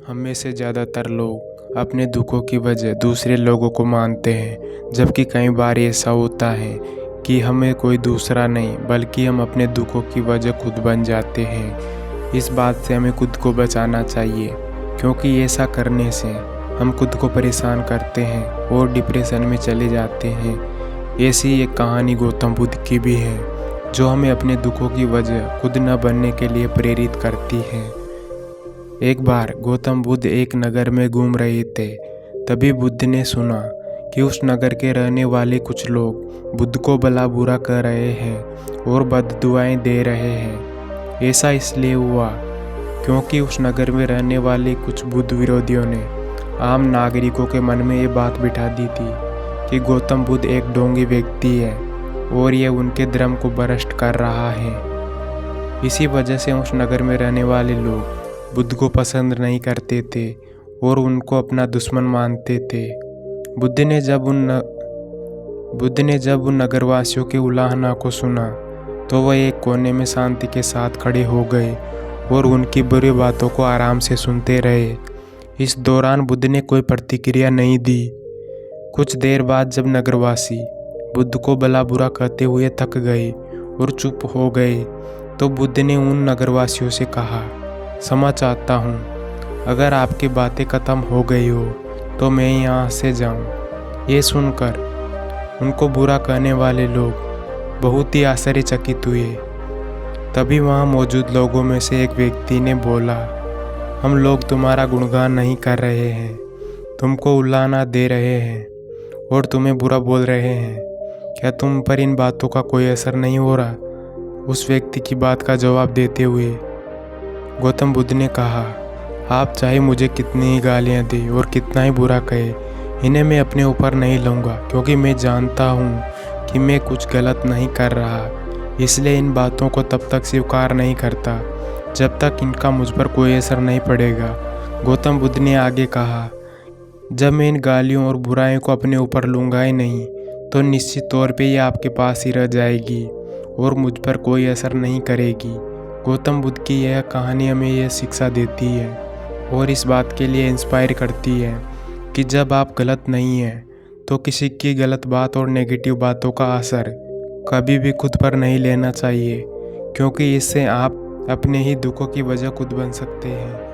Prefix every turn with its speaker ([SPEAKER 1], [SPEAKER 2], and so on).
[SPEAKER 1] हम में से ज़्यादातर लोग अपने दुखों की वजह दूसरे लोगों को मानते हैं, जबकि कई बार ऐसा होता है कि हमें कोई दूसरा नहीं बल्कि हम अपने दुखों की वजह खुद बन जाते हैं। इस बात से हमें खुद को बचाना चाहिए, क्योंकि ऐसा करने से हम खुद को परेशान करते हैं और डिप्रेशन में चले जाते हैं। ऐसी एक कहानी गौतम बुद्ध की भी है, जो हमें अपने दुखों की वजह खुद न बनने के लिए प्रेरित करती है। एक बार गौतम बुद्ध एक नगर में घूम रहे थे। तभी बुद्ध ने सुना कि उस नगर के रहने वाले कुछ लोग बुद्ध को भला बुरा कर रहे हैं और बद्दुआएं दे रहे हैं। ऐसा इसलिए हुआ क्योंकि उस नगर में रहने वाले कुछ बुद्ध विरोधियों ने आम नागरिकों के मन में ये बात बिठा दी थी कि गौतम बुद्ध एक ढोंगी व्यक्ति है और ये उनके धर्म को भ्रष्ट कर रहा है। इसी वजह से उस नगर में रहने वाले लोग बुद्ध को पसंद नहीं करते थे और उनको अपना दुश्मन मानते थे। बुद्ध ने जब उन नगरवासियों के उलाहना को सुना तो वह एक कोने में शांति के साथ खड़े हो गए और उनकी बुरी बातों को आराम से सुनते रहे। इस दौरान बुद्ध ने कोई प्रतिक्रिया नहीं दी। कुछ देर बाद जब नगरवासी बुद्ध को भला बुरा कहते हुए थक गए और चुप हो गए, तो बुद्ध ने उन नगरवासियों से कहा, क्षमा चाहता हूँ, अगर आपकी बातें ख़त्म हो गई हो तो मैं यहाँ से जाऊँ। ये सुनकर उनको बुरा कहने वाले लोग बहुत ही आश्चर्यचकित हुए। तभी वहाँ मौजूद लोगों में से एक व्यक्ति ने बोला, हम लोग तुम्हारा गुणगान नहीं कर रहे हैं, तुमको उलाहना दे रहे हैं और तुम्हें बुरा बोल रहे हैं। क्या तुम पर इन बातों का कोई असर नहीं हो रहा? उस व्यक्ति की बात का जवाब देते हुए गौतम बुद्ध ने कहा, आप चाहे मुझे कितनी ही गालियाँ दे और कितना ही बुरा कहे, इन्हें मैं अपने ऊपर नहीं लूँगा, क्योंकि मैं जानता हूँ कि मैं कुछ गलत नहीं कर रहा। इसलिए इन बातों को तब तक स्वीकार नहीं करता जब तक इनका मुझ पर कोई असर नहीं पड़ेगा। गौतम बुद्ध ने आगे कहा, जब मैं इन गालियों और बुराइयों को अपने ऊपर लूँगा ही नहीं, तो निश्चित तौर पे ये आपके पास ही रह जाएगी और मुझ पर कोई असर नहीं करेगी। गौतम बुद्ध की यह कहानी हमें यह शिक्षा देती है और इस बात के लिए इंस्पायर करती है कि जब आप गलत नहीं हैं तो किसी की गलत बात और नेगेटिव बातों का असर कभी भी खुद पर नहीं लेना चाहिए, क्योंकि इससे आप अपने ही दुखों की वजह खुद बन सकते हैं।